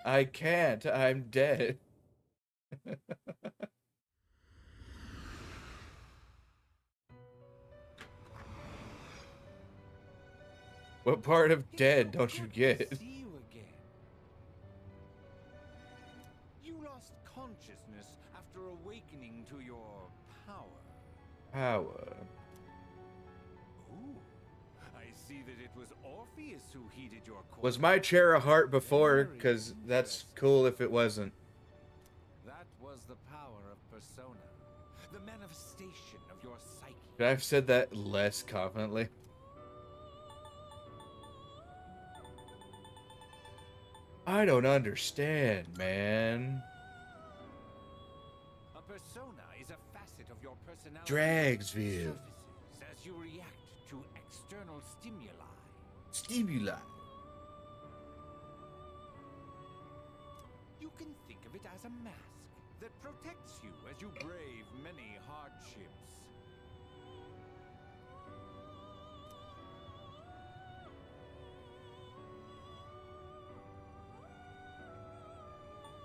I can't. I'm dead. What part of It's dead so don't you good to get? see you again. You lost consciousness after awakening to your power. Power. Ooh, I see that it was Orpheus who heeded your call. Was my chair a heart before? Very Because that's interesting. cool if it wasn't. That was the power of persona, the manifestation of your psyche. Could I have said that less confidently? I don't understand, man. A persona is a facet of your personality that Dragsville. surfaces as you react to external stimuli. Stimuli. You can think of it as a mask that protects you as you brave many hardships.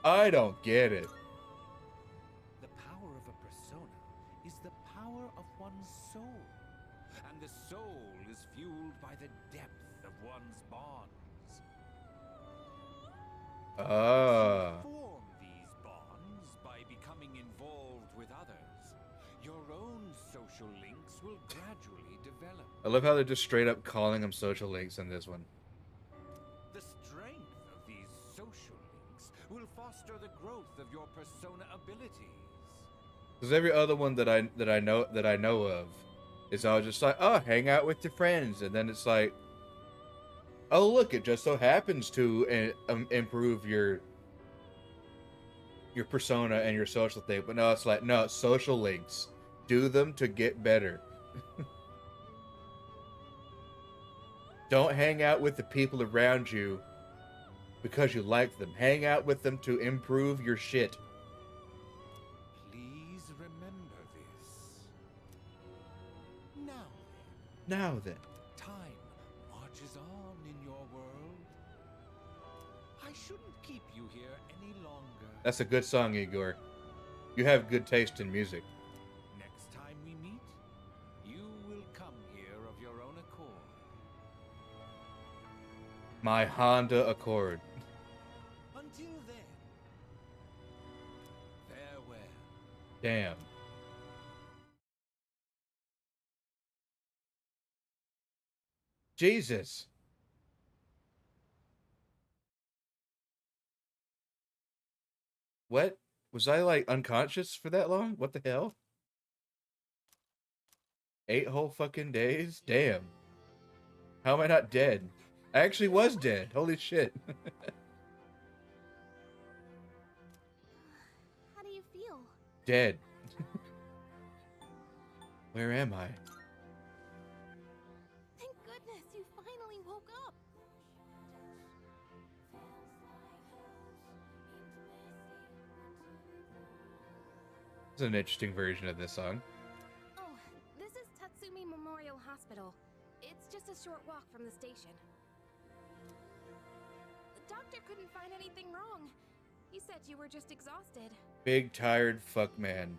I don't get it. The power of a persona is the power of one's soul. And the soul is fueled by the depth of one's bonds. As you Ah. form these bonds by becoming involved with others, your own social links will gradually develop. I love how they're just straight up calling them social links in this one. The strength of these social links will foster the growth of your persona abilities. Because every other one that I know of is all just like, oh, hang out with your friends, and then it's like, oh, look, it just so happens to improve your persona and your social thing. But no, it's like, no, social links. Do them to get better. Don't hang out with the people around you because you like them. Hang out with them to improve your shit. Please remember this. Now Now then. time marches on in your world. I shouldn't keep you here any longer. That's a good song, Igor. You have good taste in music. Next time we meet, you will come here of your own accord. My Honda Accord. Until then, farewell. Damn. Jesus. What? Was I like unconscious for that long? What the hell? 8 whole fucking days? Damn. How am I not dead? I actually was dead. Holy shit. How do you feel? Dead. Where am I? Thank goodness you finally woke up. It's an interesting version of this song. Oh, this is Tatsumi Memorial Hospital. It's just a short walk from the station. The doctor couldn't find anything wrong. He said you were just exhausted. Big tired fuck man.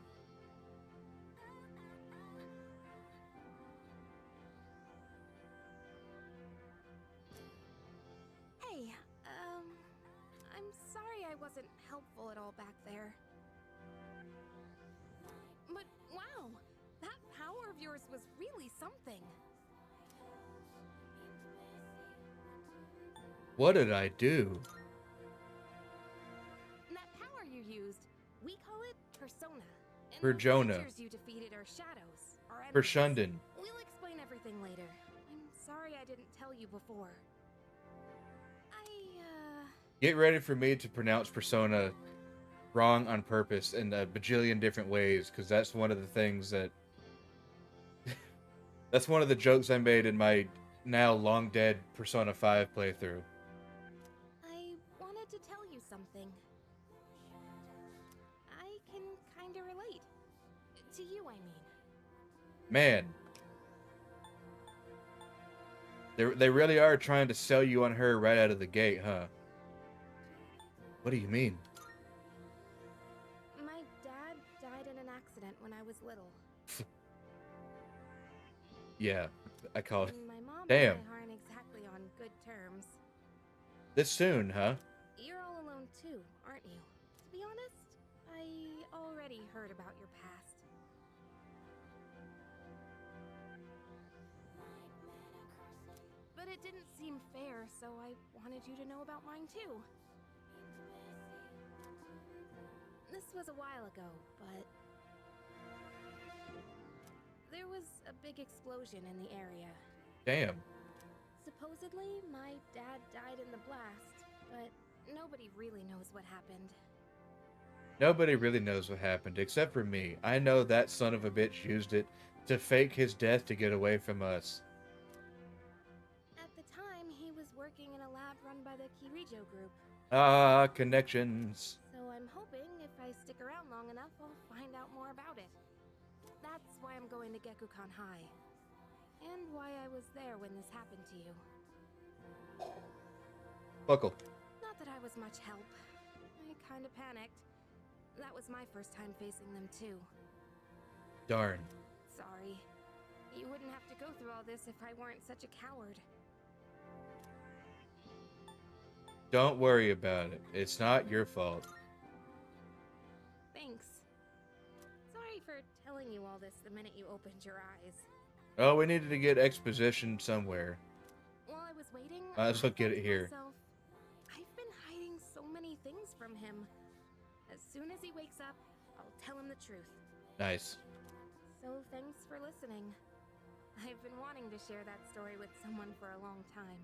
Hey, I'm sorry I wasn't helpful at all back there. But wow, that power of yours was really something. What did I do? That power you used, we call it persona. And For the Jonah. creatures you defeated are shadows, our For enemies. Shundon. We'll explain everything later. I'm sorry I didn't tell you before. Get ready for me to pronounce persona wrong on purpose in a bajillion different ways, because that's one of the things that... that's one of the jokes I made in my now long dead Persona 5 playthrough. I wanted to tell you something. I can kinda relate. To you, I mean. Man. They really are trying to sell you on her right out of the gate, huh? What do you mean? My dad died in an accident when I was little. Yeah, I called. And my mom Damn. and I aren't exactly on good terms. This soon, huh? You're all alone too, aren't you? To be honest, I already heard about your past. But it didn't seem fair, so I wanted you to know about mine too. This was a while ago, but there was a big explosion in the area. Damn. Supposedly, my dad died in the blast, but nobody really knows what happened. Nobody really knows what happened except for me. I know that son of a bitch used it to fake his death to get away from us. At the time, he was working in a lab run by the Kirijo group. Ah, connections. So I'm hoping if I stick around long enough, I'll find out more about it. That's why I'm going to Gekukan High. And why I was there when this happened to you. Buckle. Not that I was much help. I kinda panicked. That was my first time facing them too. Darn. Sorry. You wouldn't have to go through all this if I weren't such a coward. Don't worry about it. It's not your fault. Thanks. Sorry for telling you all this the minute you opened your eyes. Oh, we needed to get exposition somewhere. While I was waiting, Might as well get it thought to here. myself, I've been hiding so many things from him. As soon as he wakes up, I'll tell him the truth. Nice. So thanks for listening. I've been wanting to share that story with someone for a long time.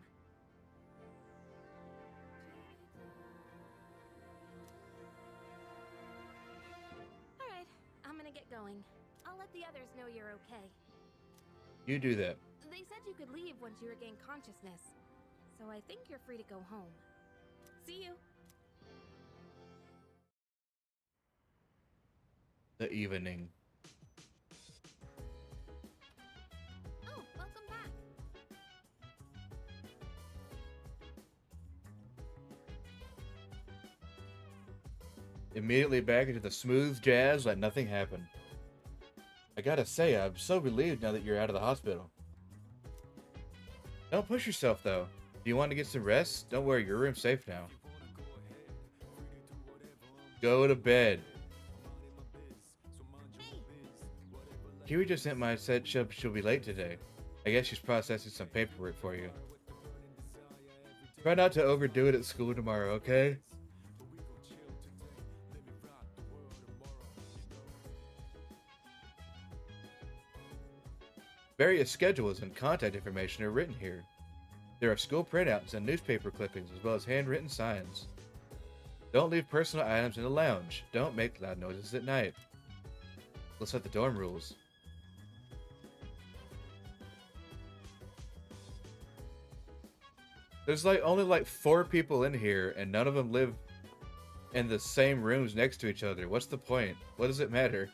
Alright, I'm gonna get going. I'll let the others know you're okay. You do that. They said you could leave once you regain consciousness, so I think you're free to go home. See you! The evening. Oh, welcome back! Immediately back into the smooth jazz like nothing happened. I gotta say, I'm so relieved now that you're out of the hospital. Don't push yourself, though. Do you want to get some rest? Don't worry, your room's safe now. Go to bed. Hey! Kiwi just sent my said she'll be late today. I guess she's processing some paperwork for you. Try not to overdo it at school tomorrow, okay? Various schedules and contact information are written here. There are school printouts and newspaper clippings as well as handwritten signs. Don't leave personal items in the lounge. Don't make loud noises at night. Let's set the dorm rules. There's only 4 people in here and none of them live in the same rooms next to each other. What's the point? What does it matter?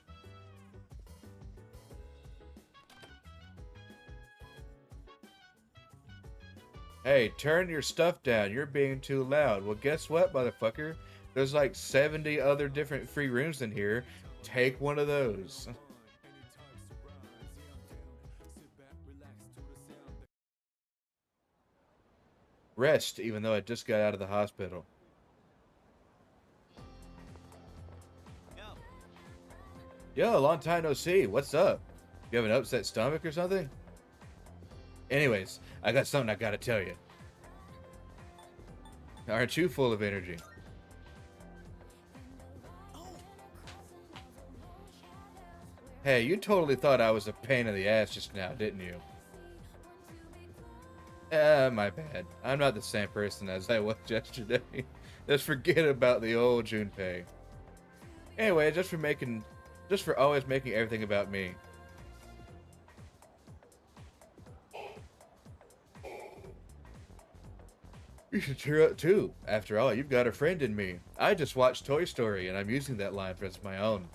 Hey, turn your stuff down. You're being too loud. Well, guess what, motherfucker? There's 70 other different free rooms in here. Take one of those. Rest, even though I just got out of the hospital. Yo, long time no see. What's up? You have an upset stomach or something? Anyways, I got something I gotta tell you. Aren't you full of energy? Hey, you totally thought I was a pain in the ass just now, didn't you? My bad. I'm not the same person as I was yesterday. Just forget about the old Junpei. Anyway, just for always making everything about me. You should cheer up too. After all, you've got a friend in me. I just watched Toy Story and I'm using that line as my own.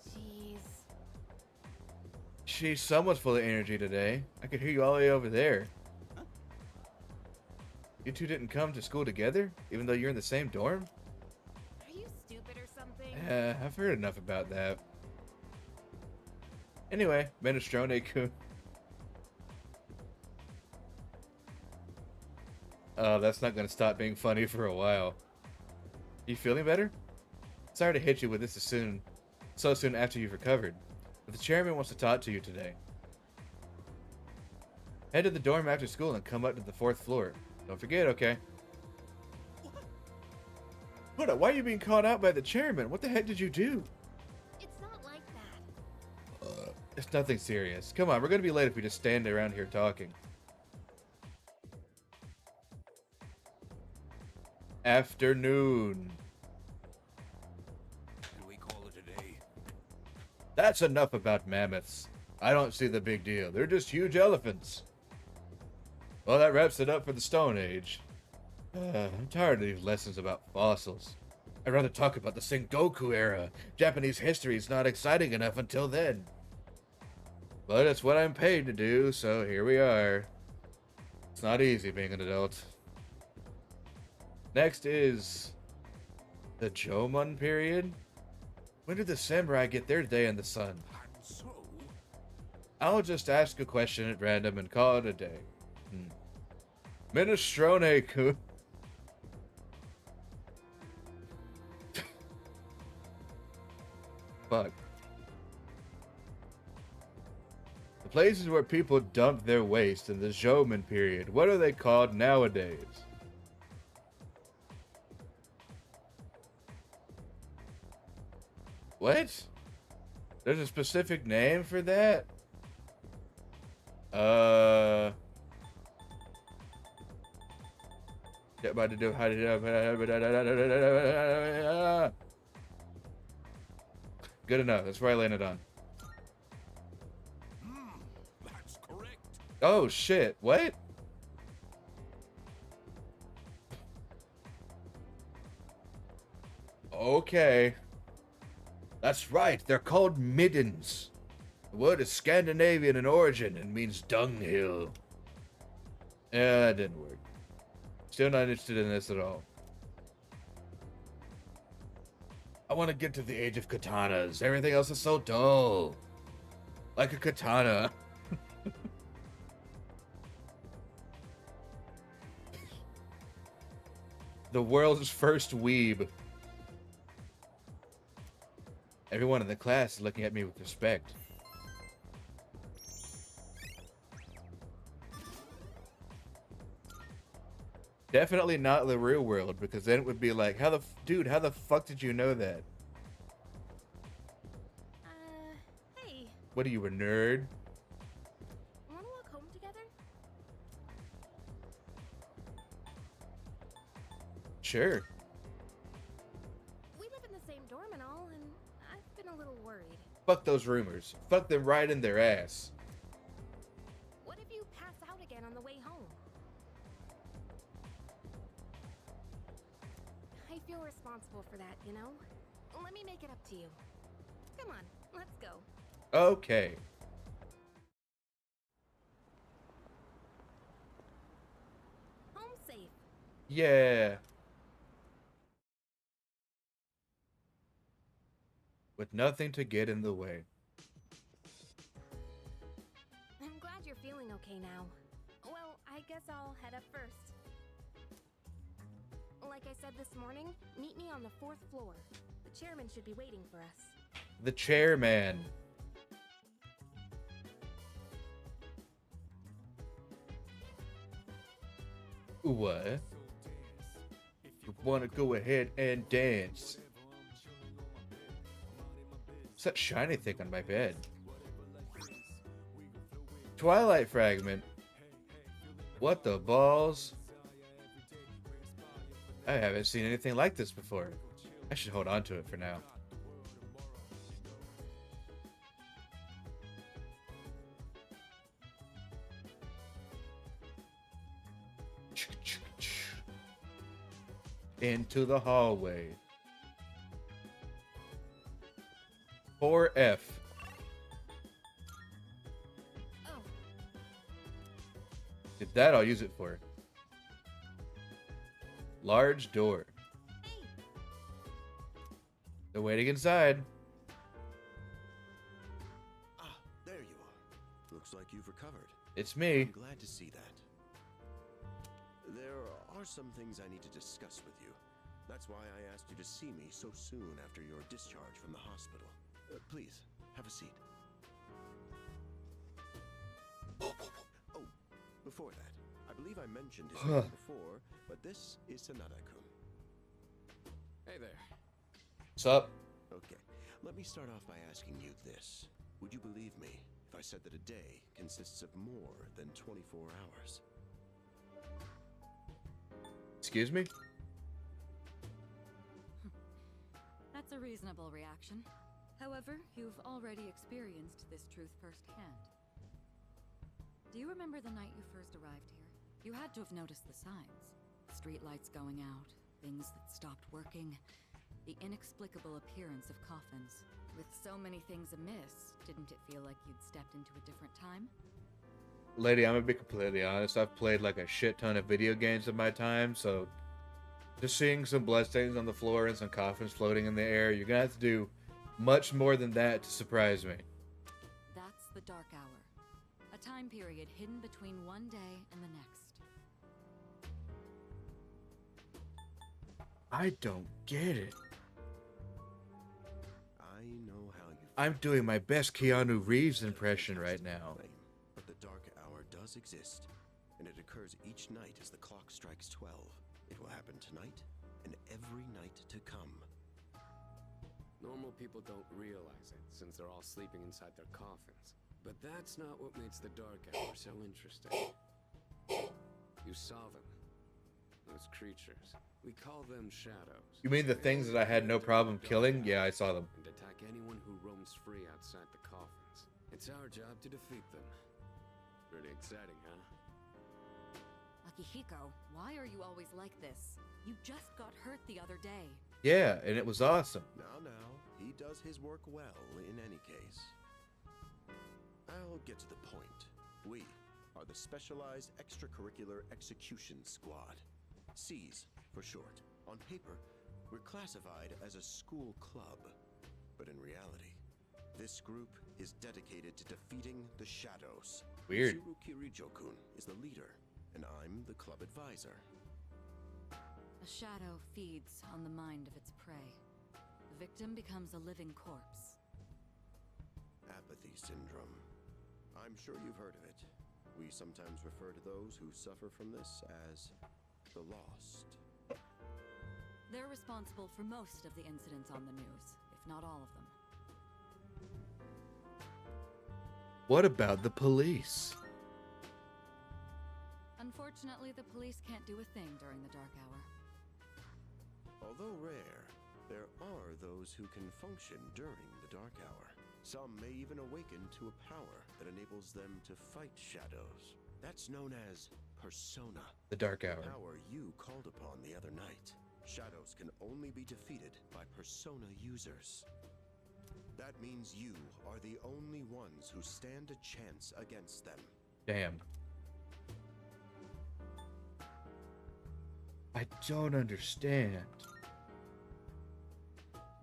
Jeez. She's somewhat full of energy today. I could hear you all the way over there. You two didn't come to school together, even though you're in the same dorm? Are you stupid or something? I've heard enough about that. Anyway, Minestrone-kun. Oh, that's not gonna stop being funny for a while. You feeling better? Sorry to hit you with this so soon after you've recovered, but the chairman wants to talk to you today. Head to the dorm after school and come up to the 4th floor. Don't forget, okay? Hold up, why are you being called out by the chairman? What the heck did you do? It's not like that. It's nothing serious. Come on, we're gonna be late if we just stand around here talking. Afternoon. Do we call it a day? That's enough about mammoths. I don't see the big deal. They're just huge elephants. Well, that wraps it up for the Stone Age. I'm tired of these lessons about fossils. I'd rather talk about the Sengoku era. Japanese history is not exciting enough until then. But it's what I'm paid to do, so here we are. It's not easy being an adult. Next is the Jomon period. When did the samurai get their day in the sun? And so, I'll just ask a question at random and call it a day. Minestrone-kun. Fuck. The places where people dump their waste in the Jomon period, what are they called nowadays? What? There's a specific name for that? Good enough. That's where I landed on. that's correct. Oh shit! What? Okay. That's right. They're called middens. The word is Scandinavian in origin and means dunghill. Yeah, that didn't work. Still not interested in this at all. I want to get to the age of katanas. Everything else is so dull. Like a katana. The world's first weeb. Everyone in the class is looking at me with respect. Definitely not the real world, because then it would be like, dude, how the fuck did you know that? Hey, What are you, a nerd? wanna walk home together? Sure. We live in the same dorm and all, and I've been a little worried. Fuck those rumors. Fuck them right in their ass. What if you pass out again on the way home? I feel responsible for that, you know? Let me make it up to you. Come on, let's go. Okay. Home safe. Yeah. With nothing to get in the way. I'm glad you're feeling okay now. Well, I guess I'll head up first. Like I said this morning, meet me on the 4th floor. The chairman should be waiting for us. The chairman. What? You want to go ahead and dance? What's that shiny thing on my bed? Twilight fragment. What the balls? I haven't seen anything like this before. I should hold on to it for now. Into the hallway. 4F. Oh, If that, I'll use it for. Large door. They're waiting inside. Ah, there you are. Looks like you've recovered. It's me. I'm glad to see that. There are some things I need to discuss with you. That's why I asked you to see me so soon after your discharge from the hospital. Please, have a seat. Oh, before that, I believe I mentioned his name before, but this is Sanada-kun. Hey there. What's up? Okay, let me start off by asking you this. Would you believe me if I said that a day consists of more than 24 hours? Excuse me? That's a reasonable reaction. However, you've already experienced this truth firsthand. Do you remember the night you first arrived here? You had to have noticed the signs. Streetlights going out, things that stopped working, the inexplicable appearance of coffins. With so many things amiss, didn't it feel like you'd stepped into a different time? Lady, I'm gonna be completely honest. I've played like a shit ton of video games in my time, so just seeing some bloodstains on the floor and some coffins floating in the air, you're gonna have to do much more than that to surprise me. That's the Dark Hour. A time period hidden between one day and the next. I don't get it. I know how you feel. I'm doing my best Keanu Reeves impression right now. But the Dark Hour does exist, and it occurs each night as the clock strikes 12. It will happen tonight and every night to come. Normal people don't realize it, since they're all sleeping inside their coffins. But that's not what makes the Dark Hour so interesting. You saw them. Those creatures. We call them shadows. You mean the things that I had no problem killing? Yeah, I saw them. And attack anyone who roams free outside the coffins. It's our job to defeat them. Pretty exciting, huh? Akihiko, why are you always like this? You just got hurt the other day. Yeah, and it was awesome. Now, he does his work well in any case. I'll get to the point. We are the Specialized Extracurricular Execution Squad. SEAS for short. On paper, we're classified as a school club. But in reality, this group is dedicated to defeating the shadows. Weird. Tsuru Kirijo-kun is the leader, and I'm the club advisor. A shadow feeds on the mind of its prey. The victim becomes a living corpse. Apathy syndrome. I'm sure you've heard of it. We sometimes refer to those who suffer from this as the lost. They're responsible for most of the incidents on the news, if not all of them. What about the police? Unfortunately, the police can't do a thing during the Dark Hour. Although rare, there are those who can function during the Dark Hour. Some may even awaken to a power that enables them to fight shadows. That's known as Persona. The Dark Hour. The power you called upon the other night. Shadows can only be defeated by Persona users. That means you are the only ones who stand a chance against them. Damn. I don't understand.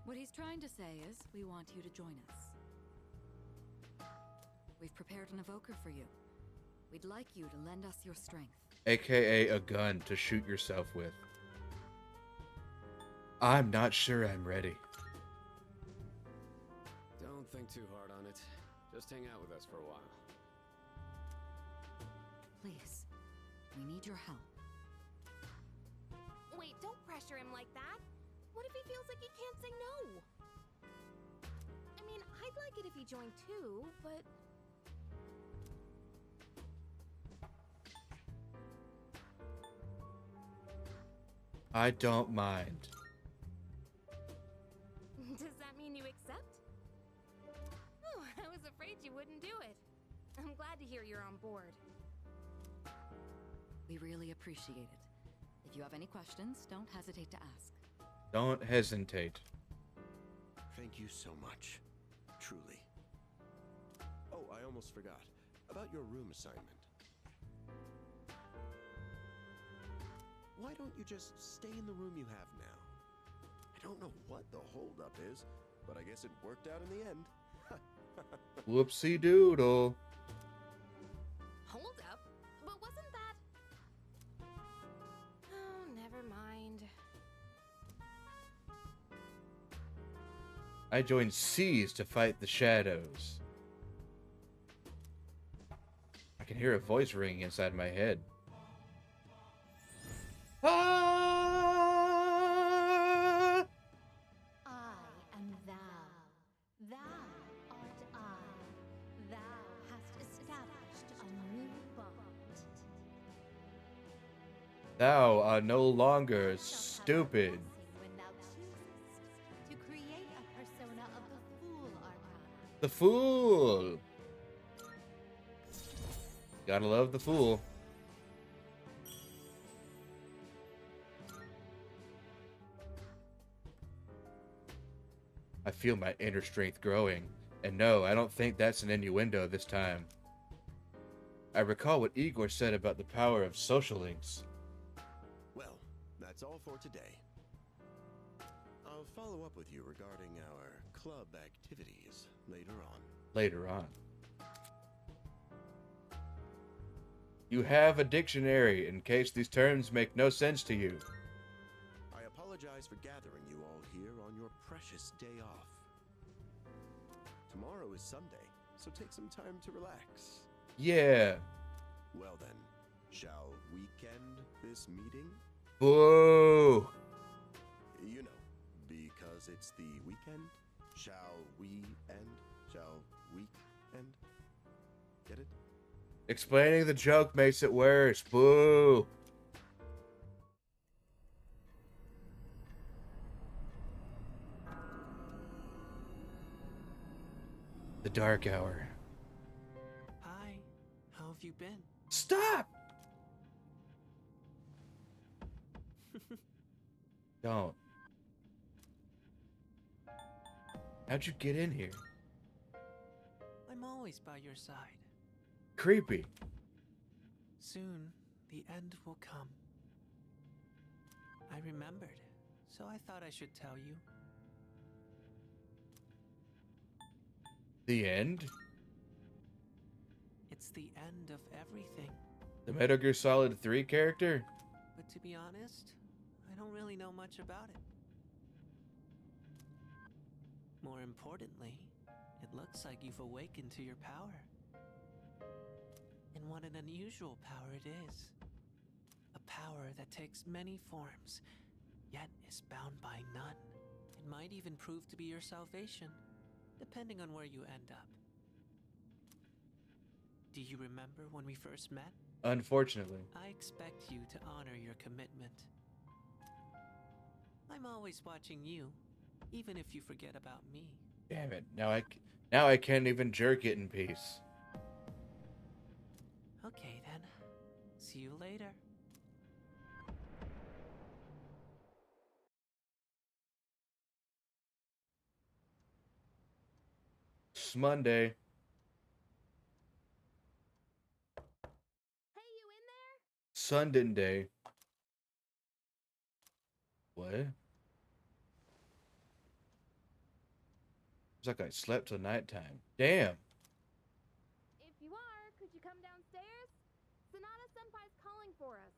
What he's trying to say is, we want you to join us. We've prepared an evoker for you. We'd like you to lend us your strength. AKA a gun to shoot yourself with. I'm not sure I'm ready. Don't think too hard on it. Just hang out with us for a while. Please, we need your help. Wait, don't pressure him like that. What if he feels like he can't say no? I mean, I'd like it if he joined too, but... I don't mind. Does that mean you accept? Oh, I was afraid you wouldn't do it. I'm glad to hear you're on board. We really appreciate it. If you have any questions, don't hesitate to ask. Don't hesitate. Thank you so much. Truly. Oh, I almost forgot. About your room assignment. Why don't you just stay in the room you have now? I don't know what the holdup is, but I guess it worked out in the end. Whoopsie doodle. Hold up. But wasn't that... Oh, never mind. I joined Seas to fight the shadows. I can hear a voice ringing inside my head. Ah! I am thou. Thou art I. Thou hast established a new bond. Thou art no longer Thou shalt have stupid. blessing when thou choosest to create a persona of the Fool Arcana. The fool. Gotta love the fool. I feel my inner strength growing. And no, I don't think that's an innuendo this time. I recall what Igor said about the power of social links. Well, that's all for today. I'll follow up with you regarding our club activities later on. Later on. You have a dictionary in case these terms make no sense to you. I apologize for gathering you all here on your precious day off. Tomorrow is Sunday, so take some time to relax. Yeah. Well then, shall weekend this meeting? Boo. You know, because it's the weekend. Shall we end? Shall we end? Get it? Explaining the joke makes it worse. Boo. The dark hour. Hi, how have you been? Stop! Don't. How'd you get in here? I'm always by your side. Creepy. Soon, the end will come. I remembered, so I thought I should tell you. The end? It's the end of everything. The Metal Gear Solid 3 character? But to be honest, I don't really know much about it. More importantly, it looks like you've awakened to your power. And what an unusual power it is. A power that takes many forms, yet is bound by none. It might even prove to be your salvation, depending on where you end up. Do you remember when we first met? Unfortunately. I expect you to honor your commitment. I'm always watching you, even if you forget about me. Damn it. Now I can't even jerk it in peace. Okay then. See you later. It's Monday. Hey, you in there? Sunday. What? It's like I slept till nighttime. Damn. If you are, could you come downstairs? Sonata Senpai's calling for us.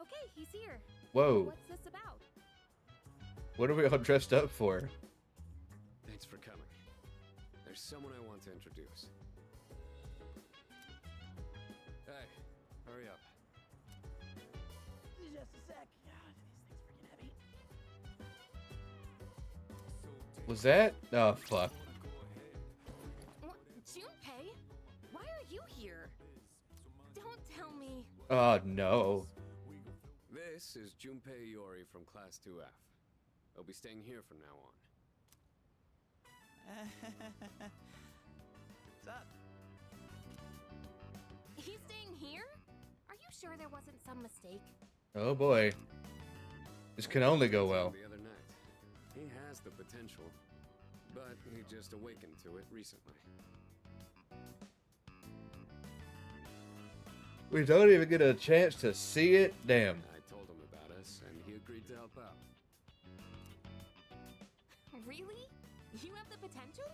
Okay, he's here. Whoa. What's this about? What are we all dressed up for? Thanks for coming. There's someone I want to introduce. Hey, hurry up. Just a sec. God, these things freaking heavy. Was that? Oh, fuck. What? Junpei? Why are you here? Don't tell me. Oh, no. This is Junpei Iori from Class 2F. I'll be staying here from now on. What's up? He's staying here? Are you sure there wasn't some mistake? Oh, boy. This can only go well. The other night. He has the potential, but he just awakened to it recently. We don't even get a chance to see it. Damn. I told him about us, and he agreed to help out. Really? You have the potential?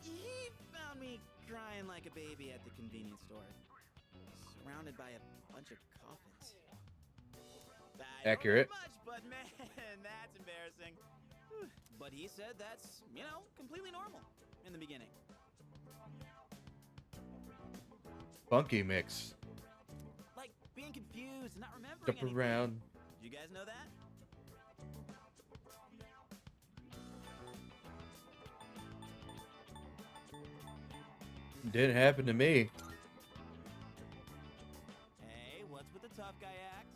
He found me crying like a baby at the convenience store, surrounded by a bunch of coffins. I Accurate. Don't know much, but man, that's embarrassing. But he said that's, completely normal in the beginning. Funky mix. Like being confused and not remembering Jump anything. around. Did you guys know that? Didn't happen to me. Hey, what's with the tough guy act?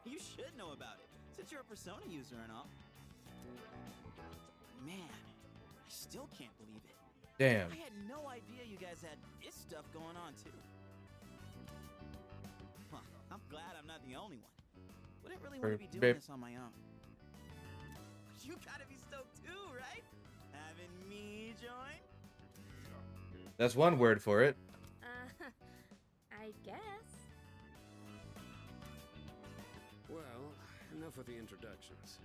You should know about it, since you're a Persona user and all. Man, I still can't believe it. Damn. I had no idea you guys had this stuff going on, too. Well, I'm glad I'm not the only one. Wouldn't really want to be doing this on my own. You gotta be stoked too, right? Having me join? That's one word for it. I guess. Well, enough of the introductions.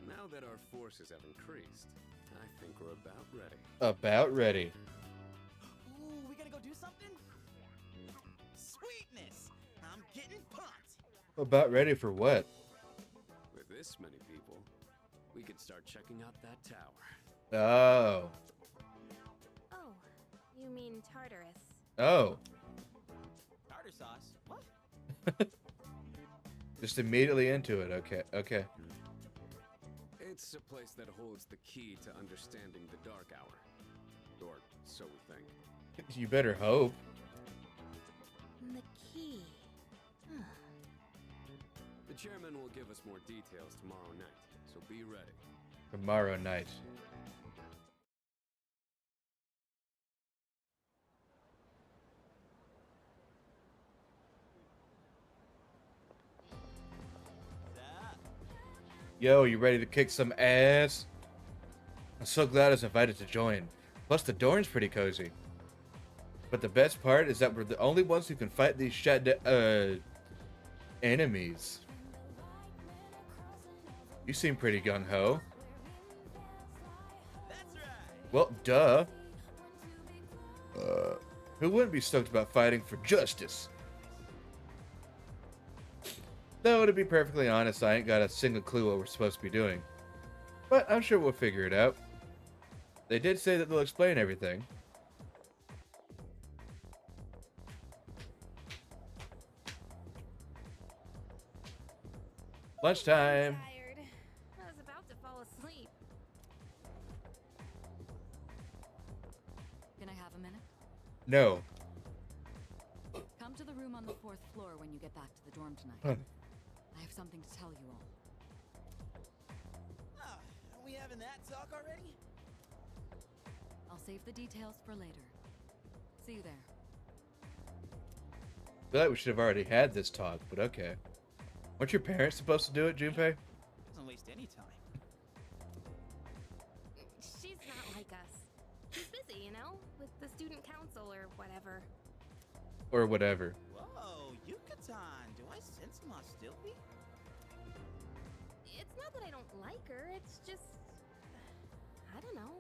Now that our forces have increased, I think we're about ready. About ready. Ooh, we gotta go do something? Sweetness! I'm getting pumped! About ready for what? With this many people, we could start checking out that tower. Oh. Oh, you mean Tartarus. Oh. Tartar sauce? What? Just immediately into it. Okay. Okay. It's a place that holds the key to understanding the Dark Hour. Or so we think. You better hope. The key. The chairman will give us more details tomorrow night, so be ready. Tomorrow night. Yo, you ready to kick some ass? I'm so glad I was invited to join. Plus, the dorm's pretty cozy. But the best part is that we're the only ones who can fight these enemies. You seem pretty gung-ho. That's right! Well, duh. Who wouldn't be stoked about fighting for justice? Though, to be perfectly honest, I ain't got a single clue what we're supposed to be doing. But I'm sure we'll figure it out. They did say that they'll explain everything. Lunchtime. Tired. I was about to fall asleep. Can I have a minute? No. Come to the room on the 4th floor when you get back to the dorm tonight. Huh. I have something to tell you all. Oh, are we having that talk already? I'll save the details for later. See you there. I feel like we should have already had this talk, but okay. Weren't your parents supposed to do it, Junpei? Doesn't waste any time. She's not like us. She's busy, with the student council or whatever. Or whatever. Whoa, Yucatan! Do I sense some hostility? It's not that I don't like her, it's just... I don't know.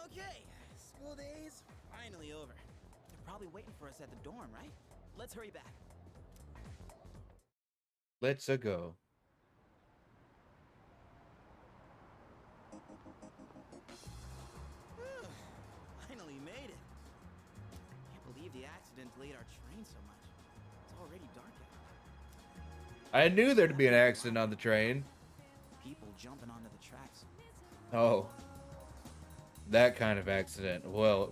Okay, school days finally over. They're probably waiting for us at the dorm, right? Let's hurry back. Let's go. Finally made it. Can't believe the accident delayed our train so much. It's already dark out. I knew there'd be an accident on the train. People jumping onto the tracks. Oh. That kind of accident. Well,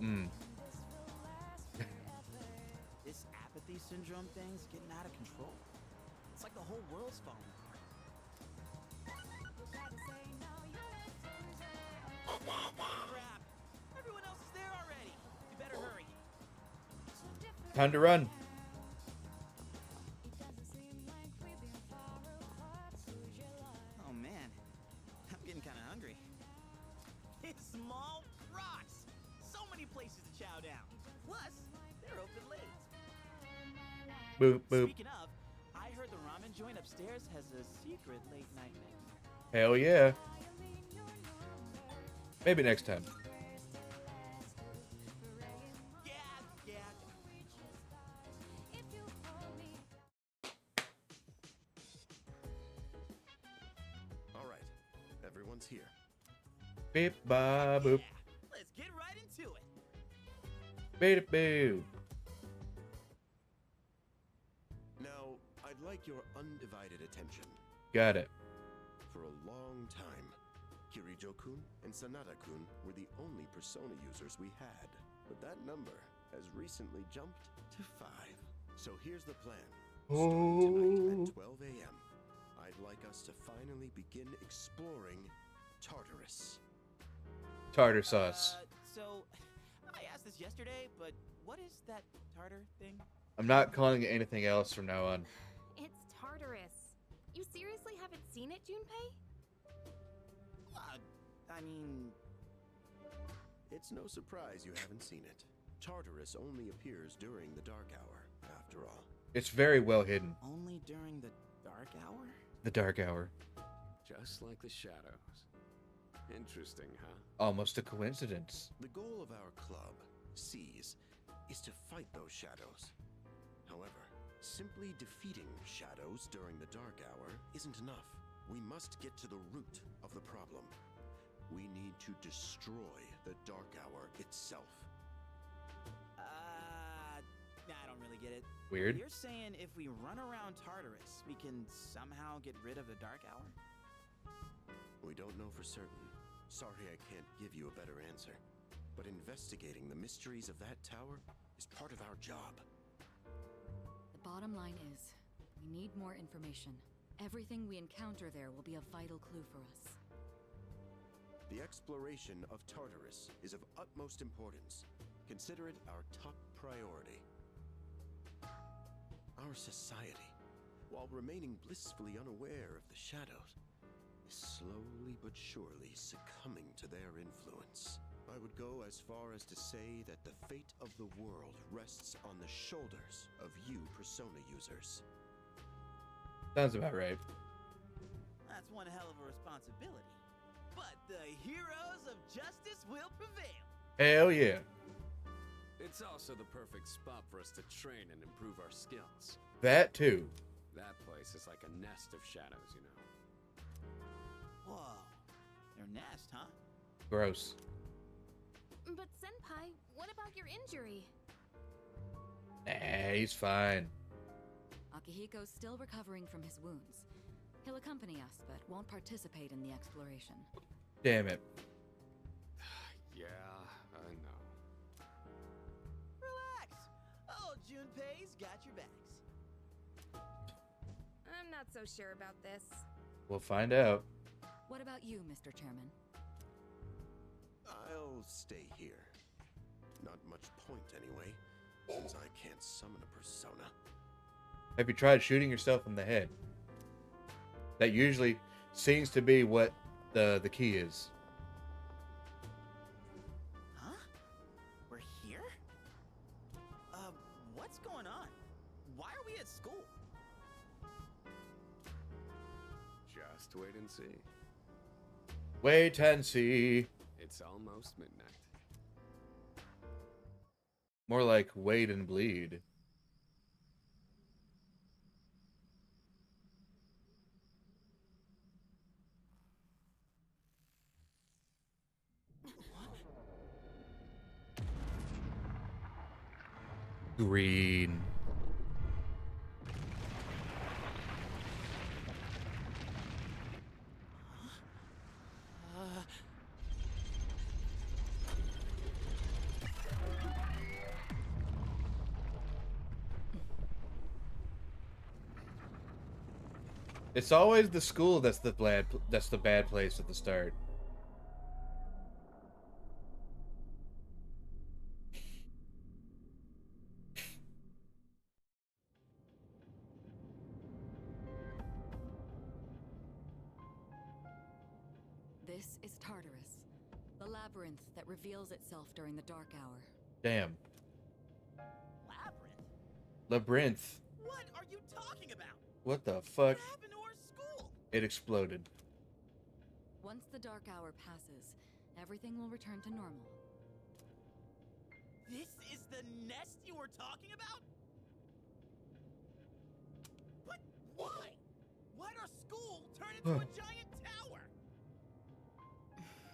This apathy syndrome thing's getting out of control. It's like the whole world's falling apart. Crap! Everyone else is there already. We better hurry. Time to run. bow down. Plus, they're open late. Boop boop. Speaking of, I heard the ramen joint upstairs has a secret late night menu. Hell yeah. Maybe next time. Yeah, yeah. All right, everyone's here. Beep ba boop. Yeah, let's get right into it. Beep boo. Now, I'd like your undivided attention. Got it. For a long time, Kirijo-kun and Sanada-kun were the only Persona users we had. But that number has recently jumped to 5. So here's the plan. Starting tonight at 12 a.m., I'd like us to finally begin exploring Tartarus. Tartar sauce. So, I asked this yesterday, but what is that tartar thing? I'm not calling it anything else from now on. It's Tartarus. You seriously haven't seen it, Junpei? I mean... It's no surprise you haven't seen it. Tartarus only appears during the dark hour, after all. It's very well hidden. Only during the dark hour? The dark hour. Just like the shadows. Interesting, huh? Almost a coincidence. The goal of our club, Seize, is to fight those shadows. However, simply defeating shadows during the dark hour isn't enough. We must get to the root of the problem. We need to destroy the dark hour itself. I don't really get it. Weird. You're saying if we run around Tartarus, we can somehow get rid of the dark hour? We don't know for certain. Sorry I can't give you a better answer. But investigating the mysteries of that tower is part of our job. The bottom line is, we need more information. Everything we encounter there will be a vital clue for us. The exploration of Tartarus is of utmost importance. Consider it our top priority. Our society, while remaining blissfully unaware of the shadows, is slowly but surely succumbing to their influence. I would go as far as to say that the fate of the world rests on the shoulders of you Persona users. Sounds about right. That's one hell of a responsibility. But the heroes of justice will prevail. Hell yeah. It's also the perfect spot for us to train and improve our skills. That too. That place is like a nest of shadows, you know. Whoa. Their nest, huh? Gross. But Senpai, what about your injury? Nah, he's fine. Akihiko's still recovering from his wounds. He'll accompany us, but won't participate in the exploration. Damn it. Yeah, I know. Relax. Oh, Junpei's got your backs. I'm not so sure about this. We'll find out. What about you, Mr. Chairman? I'll stay here. Not much point anyway, since I can't summon a persona. Have you tried shooting yourself in the head? That usually seems to be what the key is. Huh? We're here? What's going on? Why are we at school? Just wait and see. Wait and see. It's almost midnight. More like wait and bleed. Green. It's always the school that's the bad place at the start. This is Tartarus, the labyrinth that reveals itself during the dark hour. Damn. Labyrinth? Labyrinth. What are you talking about? What the What fuck? happened to our school? It exploded. Once the dark hour passes, everything will return to normal. This is the nest you were talking about? But why? Why'd our school turn into a giant tower?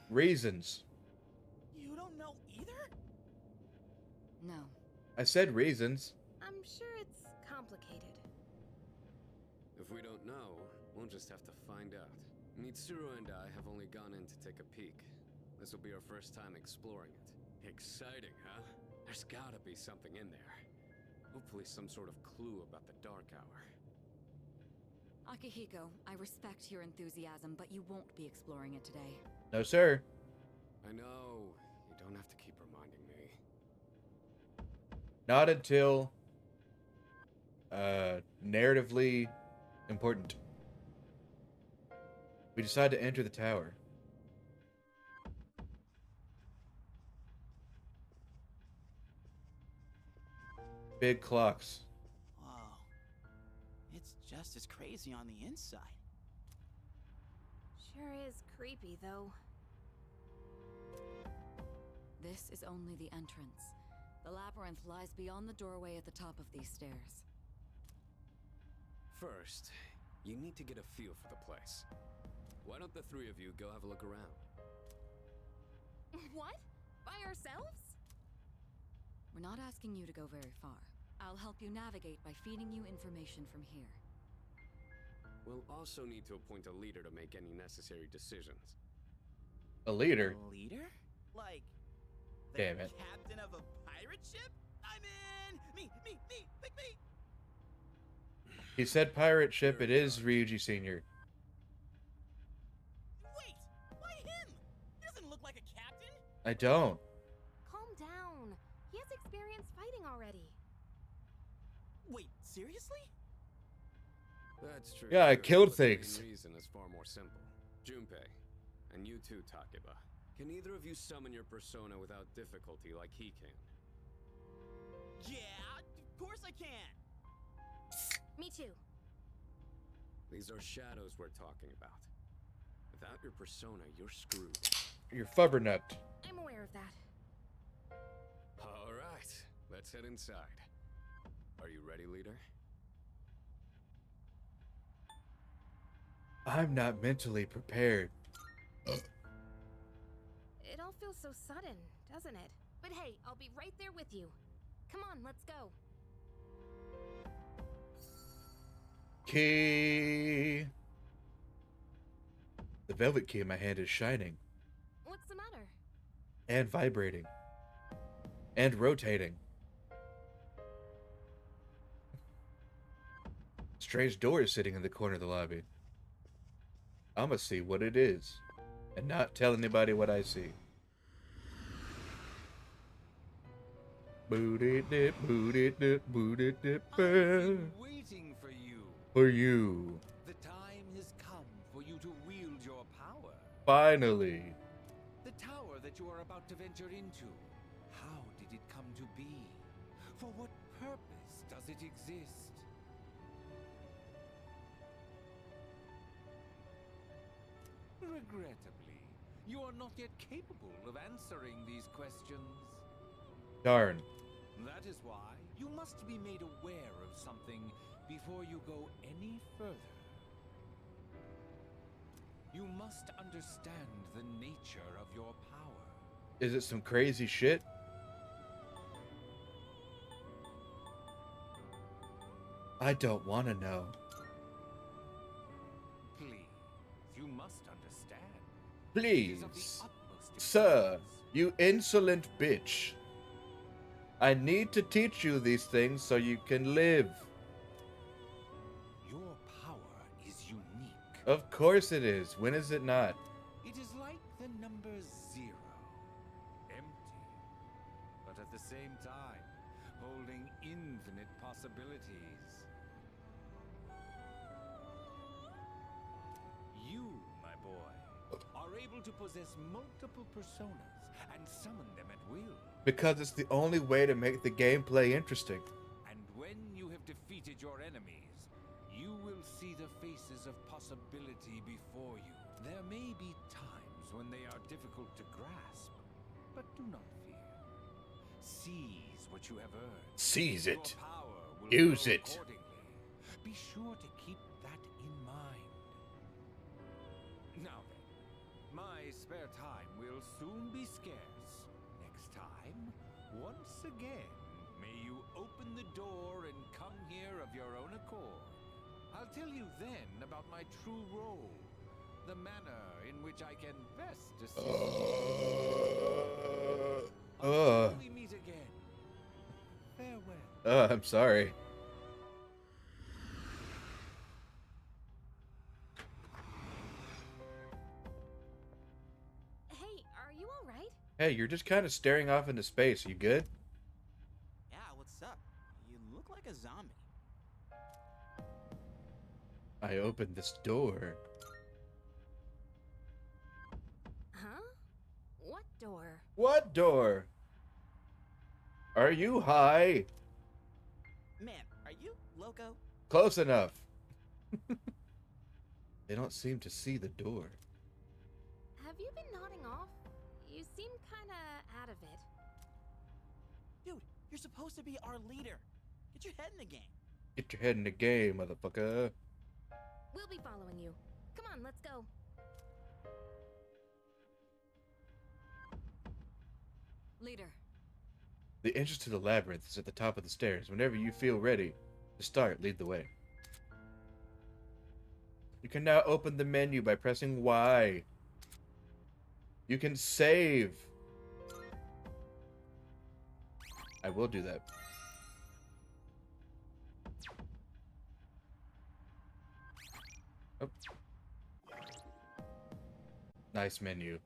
Reasons. You don't know either? No. I said reasons. I'm sure it's complicated. If we don't know, we'll just have to find out. Mitsuru and I have only gone in to take a peek. This will be our first time exploring it. Exciting, huh? There's gotta be something in there. Hopefully some sort of clue about the Dark Hour. Akihiko, I respect your enthusiasm, but you won't be exploring it today. No, sir. I know. You don't have to keep reminding me. Not until narratively important. We decide to enter the tower. Big clocks. Whoa. It's just as crazy on the inside. Sure is creepy, though. This is only the entrance. The labyrinth lies beyond the doorway at the top of these stairs. First, you need to get a feel for the place. Why don't the three of you go have a look around? What? By ourselves? We're not asking you to go very far. I'll help you navigate by feeding you information from here. We'll also need to appoint a leader to make any necessary decisions. A leader? A leader? Like the Damn it. captain of a pirate ship? I'm in! Me! Pick me! He said pirate ship. It is Ryuji Sr. Wait! Why him? He doesn't look like a captain! I don't. Calm down. He has experience fighting already. Wait, seriously? That's true. Yeah, I too, killed but the main things. reason is far more simple. Junpei, and you too, Takeba. Can either of you summon your persona without difficulty like he can? Yeah, of course I can! Me too. These are shadows we're talking about. Without your persona, you're screwed. You're fubbernucked. I'm aware of that. All right, let's head inside. Are you ready, leader? I'm not mentally prepared. It all feels so sudden, doesn't it? But hey, I'll be right there with you. Come on, let's go. Key. The velvet key in my hand is shining. What's the matter? And vibrating. And rotating. Strange door is sitting in the corner of the lobby. I'ma see what it is. And not tell anybody what I see. Booty dip, booty dip, booty dip. I've been waiting for you. For you. The time has come for you to wield your power. Finally. The tower that you are about to venture into. How did it come to be? For what purpose does it exist? Regrettably, you are not yet capable of answering these questions. Darn. That is why you must be made aware of something before you go any further. You must understand the nature of your power. Is it some crazy shit? I don't want to know. Please, you must understand. Please. It is of the utmost Sir, importance. you insolent bitch. I need to teach you these things so you can live. Your power is unique. Of course it is. When is it not? It is like the number 0. Empty. But at the same time, holding infinite possibilities. You, my boy, are able to possess multiple personas and and summon them at will. Because it's the only way to make the gameplay interesting. And when you have defeated your enemies, you will see the faces of possibility before you. There may be times when they are difficult to grasp, but do not fear. Seize what you have earned. Seize it. Your power will Use grow it. accordingly. Be sure to keep that in mind. Now then, my spare time will soon be scarce. Next time, once again, may you open the door and come here of your own accord. I'll tell you then about my true role, the manner in which I can best assist you. Until we meet again. Farewell. I'm sorry. Hey, are you alright? Hey, you're just kind of staring off into space. You good? Yeah, what's up? You look like a zombie. I opened this door. Huh? What door? What door? Are you high? Man, are you loco? Close enough. They don't seem to see the door. Have you been nodding off? You seem kinda out of it. Dude, you're supposed to be our leader. Get your head in the game. Get your head in the game, motherfucker. We'll be following you. Come on, let's go. Leader. The entrance to the labyrinth is at the top of the stairs. Whenever you feel ready to start, lead the way. You can now open the menu by pressing Y. You can save. I will do that. Oh. Nice menu.